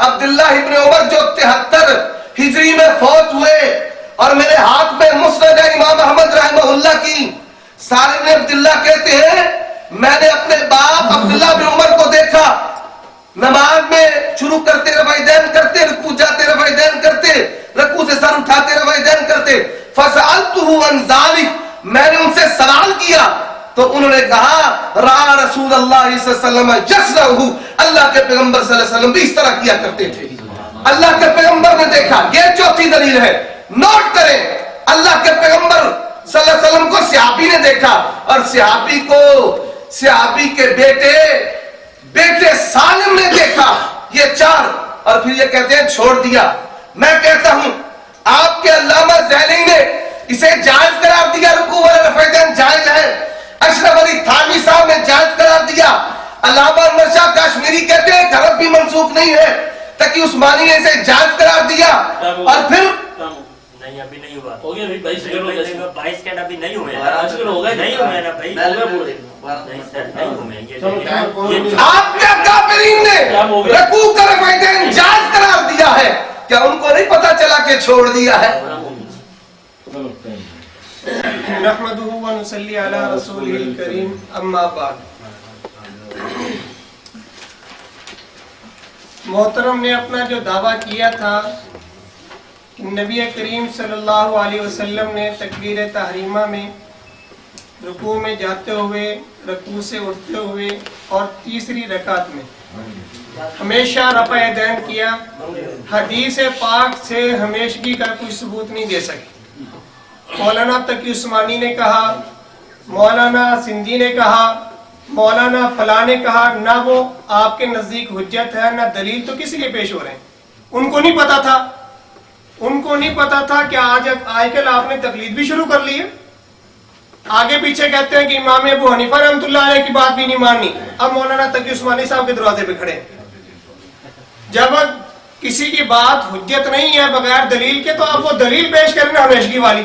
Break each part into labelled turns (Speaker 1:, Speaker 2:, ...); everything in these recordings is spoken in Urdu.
Speaker 1: عبداللہ ابن عمر جو 73 ہجری میں فوت ہوئے اور میرے ہاتھ میں مسند امام احمد رحمہ اللہ کی، سالم بن عبداللہ کہتے ہیں میں نے اپنے باپ عبداللہ بن عمر کو دیکھا نماز میں شروع کرتے رفع کرتے، رکوع جاتے رفع کرتے، رکوع سے سر اٹھاتے رفع کرتے، فسألته عن ذلك، میں نے ان سے سوال کیا تو انہوں نے کہا را رسول اللہ صلی اللہ علیہ وسلم یصنعہ، اللہ کے پیغمبر صلی اللہ علیہ وسلم بھی اس طرح کیا کرتے تھے۔ اللہ کے پیغمبر نے دیکھا۔ یہ چوتھی دلیل ہے، نوٹ کریں، اللہ کے پیغمبر صلی اللہ علیہ وسلم کو صحابی نے دیکھا، اور صحابی کو صحابی کے بیٹے سالم نے دیکھا۔ یہ 4، اور پھر یہ کہتے ہیں چھوڑ دیا۔ میں کہتا ہوں آپ کے علامہ ذیلی نے اسے جائز قرار دیا، رکوع اور رفع جائز ہے۔ اشرف علی تھانوی صاحب نے جائز قرار دیا۔ علامہ انور شاہ کاشمیری کہتے ہیں غلط بھی منسوخ نہیں ہے، تاکہ عثمانی نے اسے جائز قرار دیا۔ اور پھر
Speaker 2: نہیں ابھی نہیں ہوا، ہو گیا 22 سیکنڈ ابھی نہیں ہوئے، نہیں ہوئے نا بھائی، نہیں سر نہیں ہوئے۔
Speaker 1: آپ کے کافرین نے رکوع کا رفع جائز قرار دیا ہے، کیا ان کو نہیں پتا چلا کہ چھوڑ دیا ہے؟
Speaker 3: نحمده ونصلي على رسوله الكريم اما بعد۔ محترم نے اپنا جو دعویٰ کیا تھا کہ نبی کریم صلی اللہ علیہ وسلم نے تکبیر تحریمہ میں رکوع میں جاتے ہوئے، رکوع سے اٹھتے ہوئے اور تیسری رکعت میں ہمیشہ رفع یدین کیا، حدیث پاک سے ہمیشگی کا کوئی ثبوت نہیں دے سکے۔ مولانا تقی عثمانی نے کہا، مولانا سندھی نے کہا، مولانا فلاں نے کہا، نہ وہ آپ کے نزدیک حجت ہے نہ دلیل، تو کس لیے پیش ہو رہے ہیں؟ ان کو نہیں پتا تھا، ان کو نہیں پتا تھا کہ آج کل آپ نے تقلید بھی شروع کر لی ہے۔ آگے پیچھے کہتے ہیں کہ امام ابو حنیفہ رحمۃ اللہ علیہ کی بات بھی نہیں ماننی، اب مولانا تقی عثمانی صاحب کے دروازے پہ کھڑے ہیں۔ جب کسی کی بات حجت نہیں ہے بغیر دلیل کے، تو آپ وہ دلیل پیش کرنا ہمیشگی والی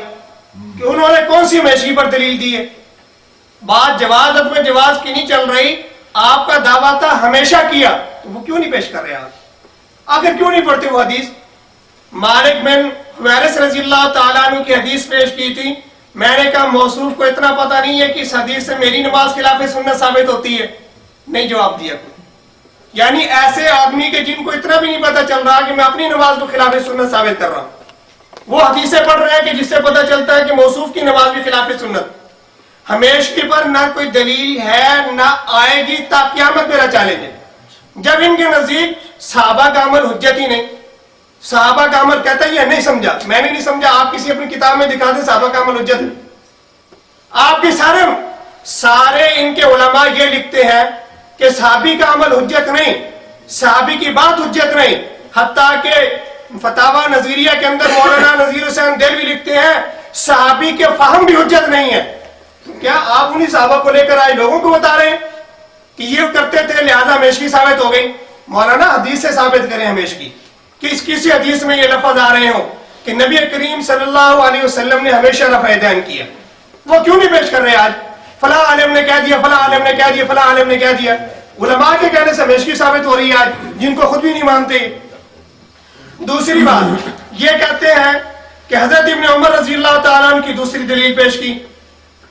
Speaker 3: کہ انہوں نے کون سی ہمیشگی پر دلیل دی ہے؟ بات جواز میں جواز کی نہیں چل رہی، آپ کا دعویٰ تھا ہمیشہ کیا، تو وہ کیوں نہیں پیش کر رہے آپ؟ آخر کیوں نہیں پڑھتے وہ حدیث؟ مالک بن حویرث رضی اللہ تعالیٰ عنہ کی حدیث پیش کی تھی، میں نے کہا موصوف کو اتنا پتہ نہیں ہے کہ اس حدیث سے میری نماز خلاف سنت ثابت ہوتی ہے؟ نہیں جواب دیا کوئی۔ یعنی ایسے آدمی کے جن کو اتنا بھی نہیں پتہ چل رہا کہ میں اپنی نماز کو خلاف سنت ثابت کر رہا ہوں، وہ حدیثیں پڑھ رہے ہیں کہ جس سے پتہ چلتا ہے کہ موصوف کی نماز بھی خلاف سنت۔ ہمیشگی پر نہ کوئی دلیل ہے نہ آئے گی، تا قیامت میرا چیلنج ہے۔ جب ان کے نزدیک صحابہ کا عمل حجت ہی نہیں، صحابہ کا عمل کہتا ہے یہ نہیں سمجھا، میں نے نہیں سمجھا، آپ کسی اپنی کتاب میں دکھا دیں صحابہ کا عمل حجت ہے۔ آپ کے سارے ان کے علماء یہ لکھتے ہیں کہ صحابی کا عمل حجت نہیں، صحابی کی بات حجت نہیں، حتیٰ کہ فتاوی نظیریہ کے اندر مولانا نذیر حسین دہلوی لکھتے ہیں صحابی کے فہم بھی حجت نہیں ہے۔ کیا آپ انہی صحابہ کو لے کر آئے لوگوں کو بتا رہے ہیں کہ یہ کرتے تھے لہذا ہمیشگی ثابت ہو گئی؟ مولانا حدیث سے ثابت کریں ہمیشگی، کسی حدیث میں یہ لفظ آ رہے ہوں کہ نبی کریم صلی اللہ علیہ وسلم نے ہمیشہ رفع یدین کیا، وہ کیوں نہیں پیش کر رہے؟ آج فلاں عالم نے کہہ دیا، فلاں عالم نے کہہ دیا، فلاں عالم نے کہہ دیا، علماء کے کہنے سے ہمیشگی ثابت ہو رہی ہے آج، جن کو خود بھی نہیں مانتے۔ دوسری بات یہ کہتے ہیں کہ حضرت ابن عمر رضی اللہ تعالیٰ عنہ کی دوسری دلیل پیش کی،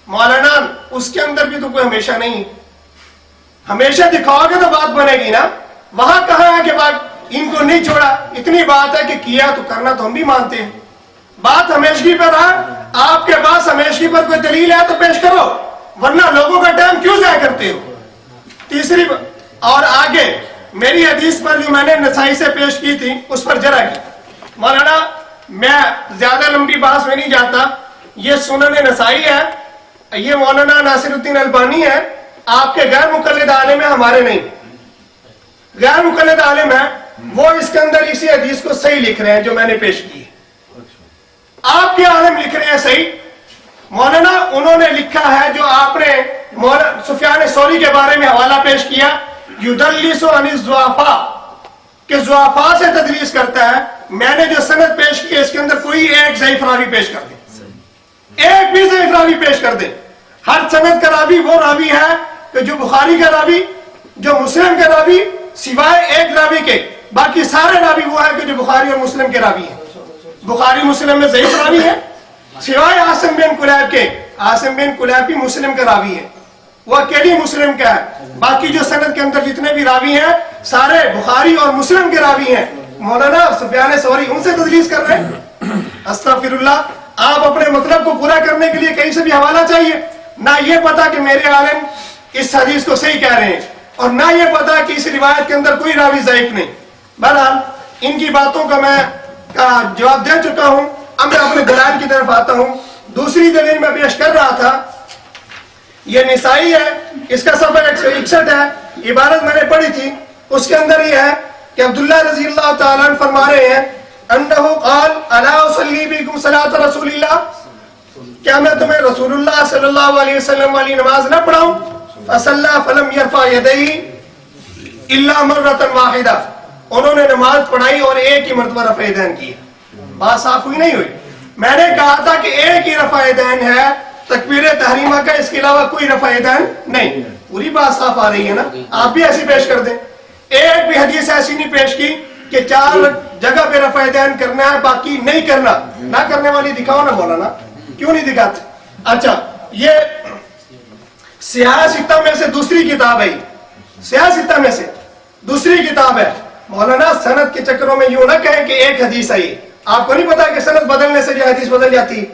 Speaker 3: مولانا اس کے اندر بھی تو کوئی ہمیشہ نہیں، ہمیشہ دکھاؤ گے تو بات بنے گی نا، وہاں کہاں ہے کہ بات ان کو نہیں چھوڑا؟ اتنی بات ہے کہ کیا تو کرنا تو ہم بھی مانتے ہیں، بات ہمیشگی پر ہے، آپ کے پاس ہمیشگی پر کوئی دلیل ہے تو پیش کرو، ورنہ لوگوں کا ٹائم کیوں ضائع کرتے ہو؟ تیسری اور آگے میری حدیث پر جو میں نے نسائی سے پیش کی تھی اس پر جرا کی، مولانا میں زیادہ لمبی بحث میں نہیں جاتا، یہ سنن نسائی ہے، یہ مولانا ناصر الدین البانی ہے، آپ کے غیر مقلد عالم ہیں، ہمارے نہیں، غیر مقلد عالم ہیں، وہ اس کے اندر اسی حدیث کو صحیح لکھ رہے ہیں جو میں نے پیش کی ہے، آپ کے عالم لکھ رہے ہیں صحیح۔ مولانا انہوں نے لکھا ہے جو آپ نے سفیان ثوری کے بارے میں حوالہ پیش کیا، یدلس عن الضعفاء، کہ ضعفاء سے تدلیس کرتا ہے، میں نے جو سند پیش کی ہے اس کے اندر کوئی ایک ضعیف راوی پیش کر دیں، ایک بھی ضعیف راوی پیش کر دیں، ہر سند کا راوی وہ راوی ہے کہ جو بخاری کا راوی، جو مسلم کا راوی، سوائے ایک راوی کے باقی سارے راوی وہ ہیں کہ جو بخاری اور مسلم کے راوی ہیں. بخاری مسلم میں ضعیف راوی ہے سوائے عاصم بن کلیب کے. عاصم بن کلیب بھی مسلم کا راوی ہے, وہ اکیلی مسلم کا ہے. باقی جو سند کے اندر جتنے بھی راوی ہیں سارے بخاری اور مسلم کے راوی ہیں. مولانا سفیان ثوری ان سے تدلیس کر رہے ہیں. استغفر اللہ. آپ اپنے مطلب کو پورا کرنے کے لیے کہیں سے بھی حوالہ چاہیے, نہ یہ پتا کہ میرے عالم اس حدیث کو صحیح کہہ رہے ہیں, اور نہ یہ پتا کہ اس روایت کے اندر کوئی راوی ضعیف نہیں. بہرحال ان کی باتوں کا میں جواب دے چکا ہوں. اب میں اپنے دلائل کی طرف آتا ہوں. دوسری دلیل میں پیش کر رہا تھا, یہ نسائی ہے, اس کا صفحہ 161 ہے. عبارت میں نے پڑھی تھی, اس کے اندر یہ ہے کہ عبداللہ رضی اللہ تعالیٰ عنہ فرما رہے ہیں انہو قال الا اصلی بکم صلاۃ رسول اللہ, کیا میں تمہیں رسول اللہ صلی اللہ علیہ وسلم والی نماز نہ پڑھاؤں؟ فصلی فلم یرفع یدیہ الا مرۃ واحدہ, انہوں نے نماز پڑھائی اور ایک ہی مرتبہ رفع یدین کی. بات صاف ہوئی نہیں ہوئی؟ میں نے کہا تھا کہ ایک ہی رفع یدین ہے تکبیر تحریمہ کا, اس کے علاوہ کوئی رفع یدین نہیں. پوری بات صاف آ رہی ہے نا؟ آپ بھی ایسی پیش کر دیں. ایک بھی حدیث ایسی نہیں پیش کی کہ 4 جگہ پہ رفع یدین کرنا ہے باقی نہیں کرنا. نہ کرنے والی دکھاؤ نا مولانا, کیوں نہیں دکھاتے؟ اچھا, یہ سیاہ ستہ میں سے دوسری کتاب ہے, سیاہ ستہ میں سے دوسری کتاب ہے. مولانا سند کے چکروں میں یوں نہ کہیں کہ ایک حدیث آئی. آپ کو نہیں پتا کہ سند بدلنے سے جو حدیث بدل جاتی؟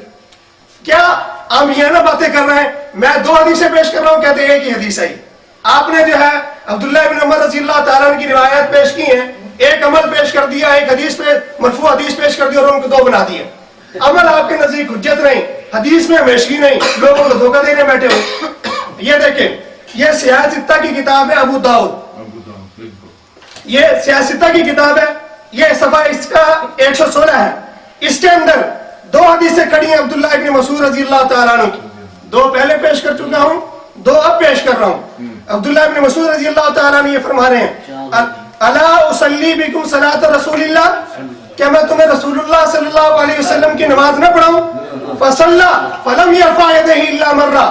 Speaker 3: کیا ہم یہ نہ باتیں کر رہے ہیں؟ میں 2 حدیثیں پیش کر رہا ہوں, کہتے ہیں ایک ہی حدیث آئی. آپ نے جو ہے عبداللہ بن عمر رضی اللہ تعالیٰ عنہ کی روایت پیش کی ہیں, ایک عمل پیش کر دیا, ایک حدیث پہ مرفوع حدیث پیش کر دیا اور ان کو 2 بنا دیا. عمل آپ کے نزدیک حجت نہیں, حدیث میں ہمیشگی نہیں, لوگوں کو دھوکہ دینے بیٹھے ہو. یہ دیکھیں, یہ سیاہ ستہ کی کتاب ہے ابو داؤد, یہ سیاہ ستہ کی کتاب ہے, یہ صفحہ اس کا 116 ہے. اس کے اندر 2 حدیثیں کھڑی ہیں عبداللہ ابن مسعود رضی اللہ تعالیٰ عنہ کی. 2 پہلے پیش کر چکا ہوں, 2 اب پیش کر رہا ہوں. عبداللہ ابن مسعود رضی اللہ تعالیٰ عنہ یہ فرما رہے ہیں الا اصلی بکم صلاۃ رسول اللہ, کیا میں تمہیں رسول اللہ صلی اللہ علیہ وسلم کی نماز نہ پڑھاؤں؟ فصلی فلم یرفع یدیہ الا مرہ,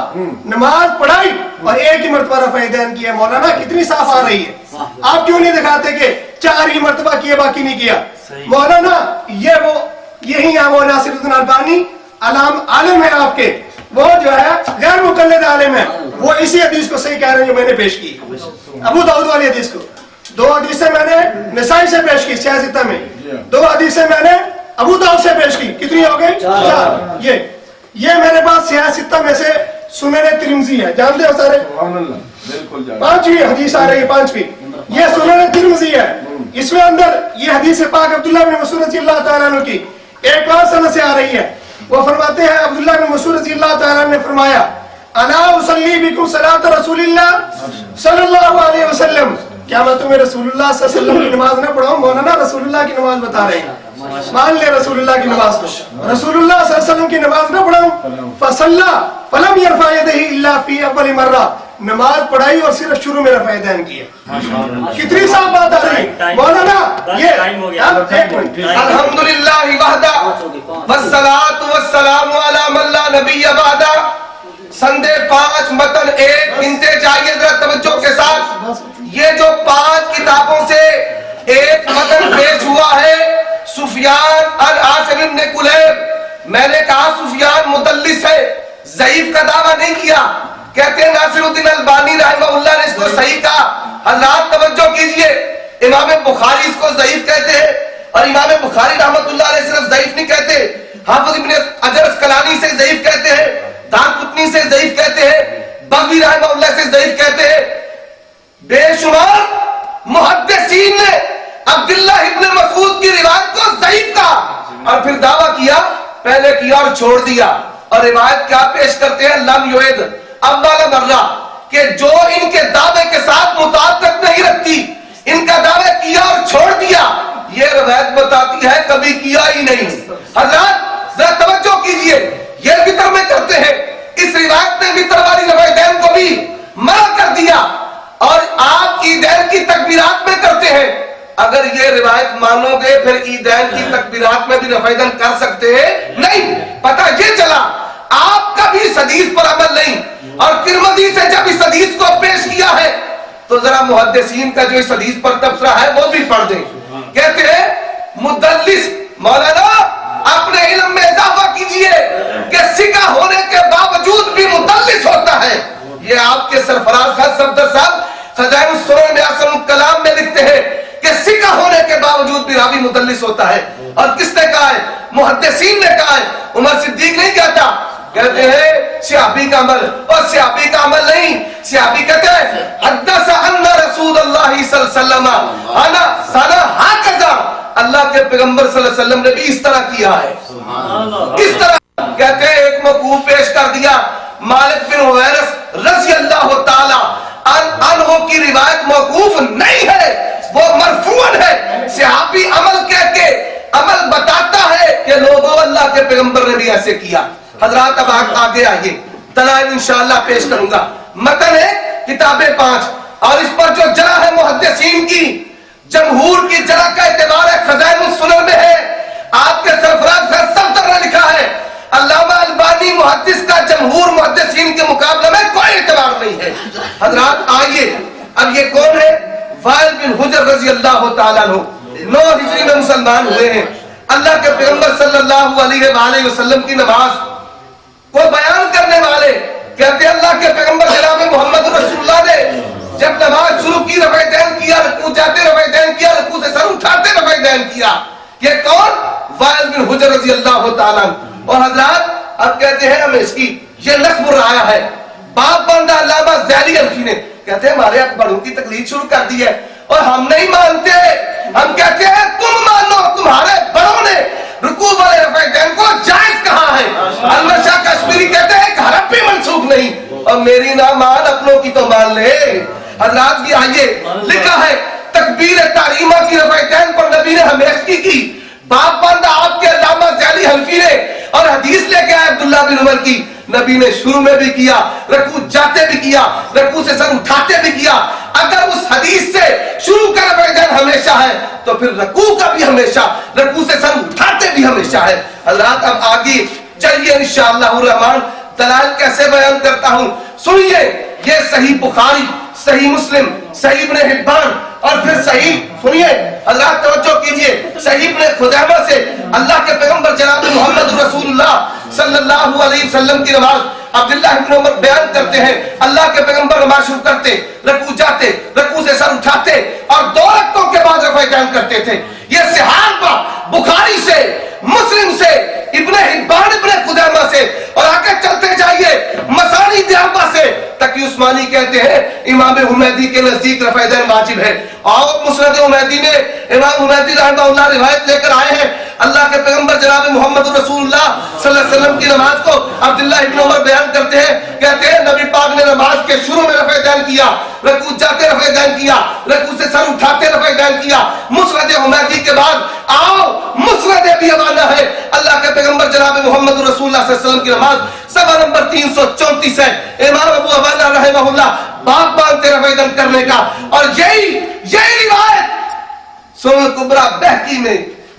Speaker 3: نماز پڑھائی اور ایک ہی مرتبہ رفع یدین کیا. مولانا کتنی صاف آ رہی ہے. آپ کیوں نہیں دکھاتے کہ 4 ہی مرتبہ کیے باقی نہیں کیا؟ مولانا یہی ہے وہ ناصر الدین البانی عالم ہے آپ کے, وہ جو ہے غیر مقلد عالم ہے, وہ اسی حدیث کو صحیح کہہ رہے ہیں جو میں نے پیش کی, ابو داؤد والی حدیث کو. 2 حدیثیں میں نے نسائی سے پیش کی سیاہ ستہ میں, 2 حدیثیں میں نے ابو داؤد سے پیش کی. کتنی ہو گئی؟ 4. یہ میرے پاس سیاہ ستہ میں سے سنن ترمذی ہے, جانتے ہو سارے؟ 5ویں حدیث آ رہی ہے, 5ویں. یہ سنن ترمذی ہے, اس میں اندر یہ حدیث پاک عبداللہ بن مسعود رضی اللہ تعالیٰ عنہ کی ایک اور سند سے آ رہی ہے. وہ فرماتے ہیں عبداللہ بن مسعود رضی اللہ تعالیٰ عنہ نے فرمایا الا اصلی بکم صلاۃ رسول اللہ صلی اللہ علیہ وسلم, کیا میں تمہیں رسول اللہ صلی اللہ علیہ وسلم کی نماز نہ پڑھاؤں؟ مولانا رسول اللہ کی نماز بتا رہے ہیں, مان لے رسول اللہ کی نماز کو, رسول اللہ صلی اللہ علیہ وسلم کی نماز نہ پڑھاؤں؟ فصلی فلم یرفع یدیہ الا فی اول مرہ, نماز پڑھائی اور صرف شروع میں رفع یدین کیا. کتنی صاف بات آ رہی مولانا. یہ
Speaker 1: الحمدللہ وحدہ والصلاۃ والسلام علی من لا نبی بعدہ. سندے 5 متن 1 گنتے جائیے ذرا توجہ کے ساتھ. یہ جو 5 کتابوں سے ایک متن پیش ہوا ہے سفیان عاصم بن کلیب. میں نے کہا سفیان مدلس ہے, ضعیف کا دعویٰ نہیں کیا. کہتے ہیں ناصر الدین البانی رحمہ اللہ نے اس کو صحیح کہا. حضرات توجہ کیجئے, امام بخاری اس کو ضعیف کہتے ہیں, اور امام بخاری رحمۃ اللہ علیہ صرف ضعیف نہیں کہتے, حافظ ابن حجر اسقلانی سے ضعیف کہتے ہیں, دارقطنی سے ضعیف کہتے ہیں, بغوی رحمہ اللہ سے ضعیف کہتے ہیں. بے شمار محدثین نے عبداللہ ابن مسعود کی روایت کو ضعیف کہا اور پھر دعویٰ کیا, پہلے کیا اور چھوڑ دیا. اور روایت کیا پیش کرتے ہیں؟ لم یعد اول مرہ, کہ جو ان کے دعوے کے ساتھ مطابقت نہیں رکھتی, ان کا دعوے کیا اور چھوڑ دیا, یہ روایت بتاتی ہے کبھی کیا ہی نہیں. حضرات ذرا توجہ کیجئے, یہ وطر میں کرتے ہیں, اس روایت نے وطر والی رفع یدین کو بھی منع کر دیا, اور آپ عیدین کی تکبیرات میں کرتے ہیں. اگر یہ روایت مانو گے پھر عیدین کی تکبیرات میں بھی رفع یدین کر سکتے ہیں نہیں. پتہ یہ چلا آپ کا بھی اس حدیث پر عمل نہیں, اور ترمذی سے جب اس حدیث کو پیش کیا ہے تو ذرا محدثین کا جو اس حدیث پر تبصرہ ہے وہ بھی پڑھ دیں. کہتے ہیں مدلس مولانا اپنے علم میں اضافہ کیجئے کہ سکہ ہونے کے باوجود بھی مدلس ہوتا ہے. یہ آپ کے سرفراز خان صفدر صاحب خزائن السنن میں احسن الکلام میں لکھتے ہیں کہ سکہ ہونے کے باوجود بھی راوی مدلس ہوتا ہے. اور کس نے کہا ہے؟ محدثین نے کہا ہے. عمر صدیق نہیں کہتا. کہتے ہیں صحابی کا عمل، اور صحابی کا عمل نہیں. صحابی کہتے ہیں حدث ان رسول اللہ صلی اللہ علیہ وسلم انا سنا ہکذا، اللہ کے پیغمبر صلی اللہ علیہ وسلم نے بھی اس طرح کیا ہے. اس طرح کہتے ہیں ایک موقوف پیش کر دیا مالک بن حویرث رضی اللہ تعالی عنہ کی روایت موقوف نہیں ہے، وہ مرفوعن ہے. صحابی عمل کہہ کے عمل بتاتا ہے کہ لوگوں اللہ کے پیغمبر نے بھی ایسے کیا. حضرات اب آگے آئیے، دلائل انشاءاللہ پیش کروں گا. متن ہے کتاب 5 اور اس پر جو جرح ہے محدثین کی، جمہور کی جرح کا اعتبار ہے خزائن السنن میں ہے. آپ کے سرفراز صفدر نے لکھا ہے علامہ البانی محدث کا جمہور محدثین کے مقابلے میں کوئی اعتبار نہیں ہے. حضرات آئیے، اب یہ کون ہے؟ وائل بن حجر رضی اللہ تعالیٰ عنہ 9 ہجری میں مسلمان ہوئے ہیں. اللہ کے پیغمبر صلی اللہ علیہ وآلہ وسلم کی نماز کو بیان کرنے والے کہتے ہیں اللہ کے پیغمبر جناب محمد رسول اللہ نے جب نماز شروع کی رفع دین کیا، رکوع جاتے رفع دین کیا، رکوع سے سر اٹھاتے رفع دین کیا. یہ کون؟ وائل بن حجر رضی اللہ تعالیٰ عنہ. اور حضرات اب کہتے ہیں ہمیں اس کی یہ نصب رعایا ہے باپ بندہ علامہ ذیلی الفی نے. کہتے ہیں ہمارے بڑوں کی تقلید شروع کر دی ہے اور ہم نہیں مانتے. ہم کہتے ہیں تم مانو، تمہارے بڑوں نے رکوع والے رفع دین کو جائز کہا ہے. علامہ شاہ کشمیری کہتے ہیں ایک حرف بھی منسوخ نہیں، اور میری نہ مان اپنوں کی تو مان لے. حضرات بھی آئیے، لکھا ہے تکبیر تحریمہ کی رفع دین پر نبی نے ہمیشگی کی. باپ باندھا آپ کے علامہ ذیلی حنفی نے اور حدیث لے کے آئے عبداللہ بن عمر کی، نبی نے شروع میں بھی کیا، رکوع جاتے بھی کیا، رکوع سے سر اٹھاتے بھی کیا. اگر اس حدیث سے شروع کا رفع دین ہمیشہ ہے تو پھر رکوع کا بھی ہمیشہ، رکوع سے سر اٹھاتے بھی ہمیشہ ہے. حضرات اب آگے چلیے انشاءاللہ الرحمن دلائل کیسے بیان کرتا ہوں. سنیے، یہ صحیح بخاری، صحیح مسلم، صحیح ابن حبان اور پھر صحیح، سنیے حضرات توجہ کیجئے، صحیح ابن خزیمہ سے اللہ کے پیغمبر جناب محمد رسول اللہ صلی اللہ علیہ وسلم کی نماز عبداللہ ابن عمر بیان کرتے ہیں. اللہ کے پیغمبر نماز شروع کرتے، رکوع جاتے، رکوع سے سر اٹھاتے اور 2 رکعتوں کے بعد رفع دین کرتے تھے. یہ صحابہ بخاری سے، مسلم سے، ابن حبان ابن خزیمہ سے اور آگے چلتے جائیے مسانید اربعہ سے. تقی عثمانی کہتے ہیں امام حمیدی کے نزدیک رفع دین واجب ہے. اور مسند حمیدی میں امام حمیدی رحمہ اللہ روایت لے کر آئے ہیں اللہ کے پیغمبر جناب محمد رسول اللہ صلی اللہ علیہ وسلم کی نماز کو عبداللہ ابن عمر بیان کرتے ہیں. کہتے ہیں نبی پاک نے نماز کے شروع میں رفع دین کیا، رکوع جاتے رفع دین کیا، رکوع سے سر اٹھاتے رفع دین کیا. مسند حمیدی کے بعد آؤ مسند ابی عوانہ ہے اللہ کے پیغمبر جناب محمد رسول اللہ صلی اللہ علیہ وسلم کی نماز صفحہ نمبر 334 ہے. امام ابو عوانہ رحمہ اللہ باپ باندھتے رفع دین کرنے کا. اور یہی روایت سنن کبریٰ بہقی میں،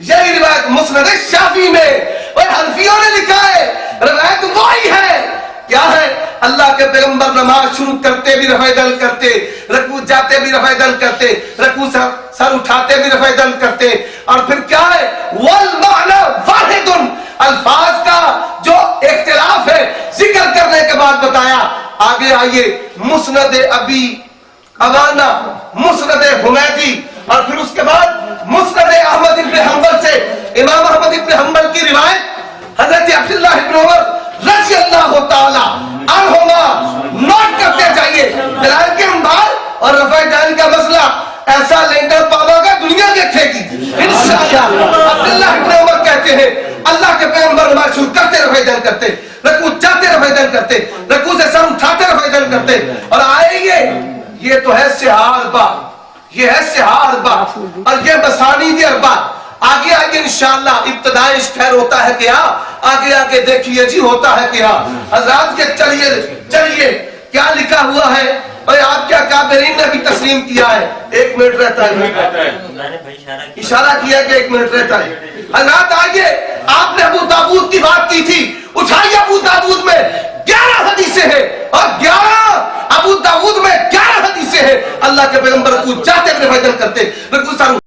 Speaker 1: یہی روایت مسند شافعی میں، اور حنفیوں نے لکھا ہے روایت وہی ہے. کیا ہے؟ اللہ کے پیغمبر نماز شروع کرتے بھی رفع دین کرتے، رکوع جاتے بھی رفع دین کرتے، رکوع سر اٹھاتے بھی رفع دین کرتے. اور پھر کیا ہے؟ والمعنی واحد، الفاظ کا جو اختلاف ہے ذکر کرنے کے بعد بتایا. آگے آئیے مسند ابی عوانہ، مسند حمیدی اور پھر اس کے بعد مسند احمد ابن حنبل سے امام احمد ابن حنبل کی روایت حضرت عبداللہ ابن عمر رضی اللہ تعالی عنہما. نوٹ کرتے جائیے دلائل کے انبار اور رفع دین کا مسئلہ ایسا لینڈر پاوا گا دنیا دیکھے گی انشاءاللہ. عبداللہ ابن عمر کہتے ہیں اللہ کے پیغمبر نماز شروع کرتے رفع دین کرتے، رکوع جاتے رفع دین کرتے، رکوع سے سر اٹھاتے رفع دین کرتے. اور آئیے یہ تو ہے صحاح اربعہ، یہ ہے صحاح اربعہ اور یہ مسانید اربعہ. آگے آگے انشاءاللہ ابتدائی خیر ہوتا ہے کیا، آگے آگے دیکھیے جی ہوتا ہے کیا. حضرات کے چلیے کیا لکھا ہوا ہے اور آپ کیا کابرین نے بھی تسلیم کیا ہے. 1 منٹ رہتا ہے، اشارہ کیا کہ 1 منٹ رہتا ہے. حضرات آئیے، آپ نے ابو داؤد کی بات کی تھی، اٹھائیے ابو داؤد میں 11 حدیثیں ہیں اور 11 ابو داؤد میں 11 حدیثیں ہیں اللہ کے پیغمبر رکوع جاتے رفع دین کرتے، رکوع سر